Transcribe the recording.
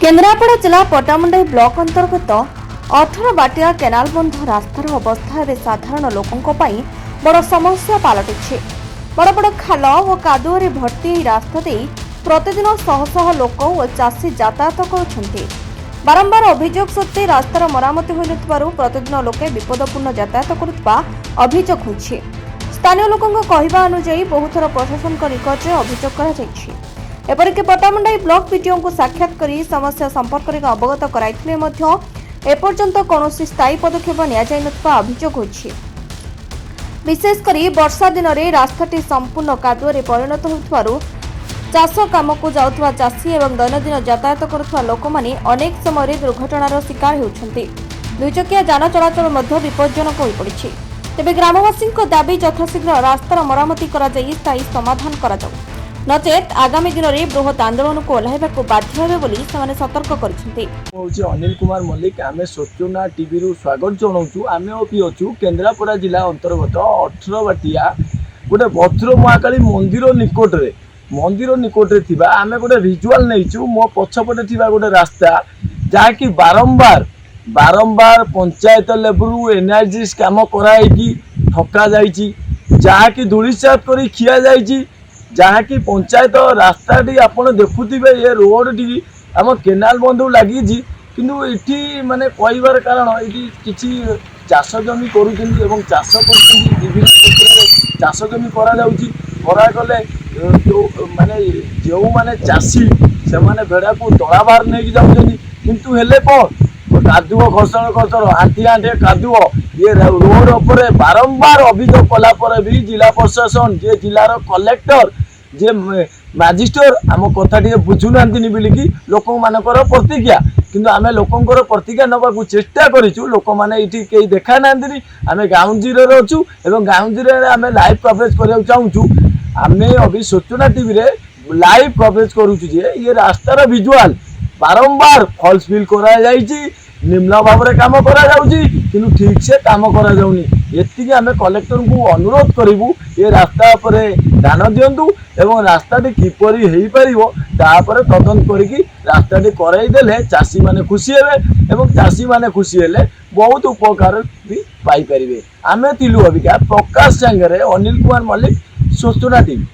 केन्द्रापड़ा जिला पटामुंडाई ब्लॉक अंतर्गत 18 बाटिया केनाल बंध रास्तार अवस्था एवं साधारण लोकों बड़ समस्या पलटि बड़ बड़ खाल और कादुअरे भर्ती रास्ता दे प्रतिदिन शह शह लोक और चाषी यातायात करुछन्ति। बारंबार अभियोग सत्वे रास्तार मरामती होई नथिबारु प्रतिदिन लोके विपदपूर्ण यातायात करुवा अभियोग होइछि। स्थानीय लोकों कहवा अनुसार बहुथर प्रशासन निकट में अभियोग कराଯାଇଛି। एपरिक पटामुंडाई ब्लॉक पीटीओ को साक्षात करी समस्या संपर्क में अवगत कराइथिले मध्य एपर्यंत कौनसी स्थायी पदक्षेप नियाजाइनथिबा अभियोग होइछि। विशेषकर वर्षा दिन में रास्ताटी संपूर्ण कादुअरे परिणत होउथिबारु चाष काम को जाउथबा चाषी एवं दैनंदिन यातायात करुथबा लोक माने अनेक समय दुर्घटनार शिकार होउछन्ति। दुईचकिया यान चलाचल मध्य विपज्जनक होई पड़िछि। तेबे ग्रामवासी दाबी यथाशीघ्र रास्तार मरामती करा जाई स्थायी समाधान करा जाऊ, नचेत आगामी दिन में बृहत आंदोलन को ओह्लाइबाकु बाध्य हेबे बोली सेमाने सतर्क करिसेंति। अनिल कुमार मल्लिक आमे सूचना टीवी रु स्वागत जनाऊँ। आमे अभी अच्छु केन्द्रापड़ा जिला अंतर्गत 18 बाटिया गोटे भद्र महाकाली मंदिर निकट थिबा आमे गोटे विजुअल नहींचु। मो पछपटे थिबा गोटे रास्ता जहाँकि बारंबार पंचायत लेवल एनआरजीएस काम कराई ठका जाइछि, जहाँकि धूलिसात करी खिया जाइछि, जहाँकि पंचायत रास्ताटी आपड़ देखुवे ये रोड टी आम केनाल बंधु लगी किंतु इठी माने कहबार कारण ये किसी चाष जमी करुँच चाष कर चाष जमी करागले जो माने जो माने चाषी से माने भेड़ा को तला बाहर नहीं जाऊँ किंतु हेले कौन कादुओ घर्षण खर्चर आंटी कादुओ ये रोड उपरे बारंबार अभियोग कलापर भी जिला प्रशासन जे जिलार कलेक्टर जे मजिस्ट्रेट आम कथा टे बुझुना बोलिकी लोक मानकर प्रतिज्ञा किंतु आमे लोकंकर प्रतिज्ञा नबाकू चेष्टा करिछु। लोक माने इठी केही देखा नांदिनी। आमे गाँव जीरो रे अछु एवं गाँव जीरो रे आमे लाइव कवरेज करिया चाहूछु। आमे अभी सूचना टीवी रे लाइव कवरेज करूछु जे ये रास्तार विजुअल बारंबार फॉल्स फिल करा जाइछि, निम्न भाव में काम करा जाउछि किंतु ठीक से काम करा जाउनी। एतिकी आमे कलेक्टर को अनुरोध करिवु ये रास्ता पर ध्यान दियंतु एवं रास्ताटी किपरि हेई परिवो तापर तदंत करिकी रास्ताटी कराई देले चाषी माने खुशी हेबे एवं चाषी माने खुशी हेले बहुत उपकार भी पाई परिबे। आमे तिलु अबिका प्रकाश संगे अनिल कुमार मल्लिक सूचना टीवी।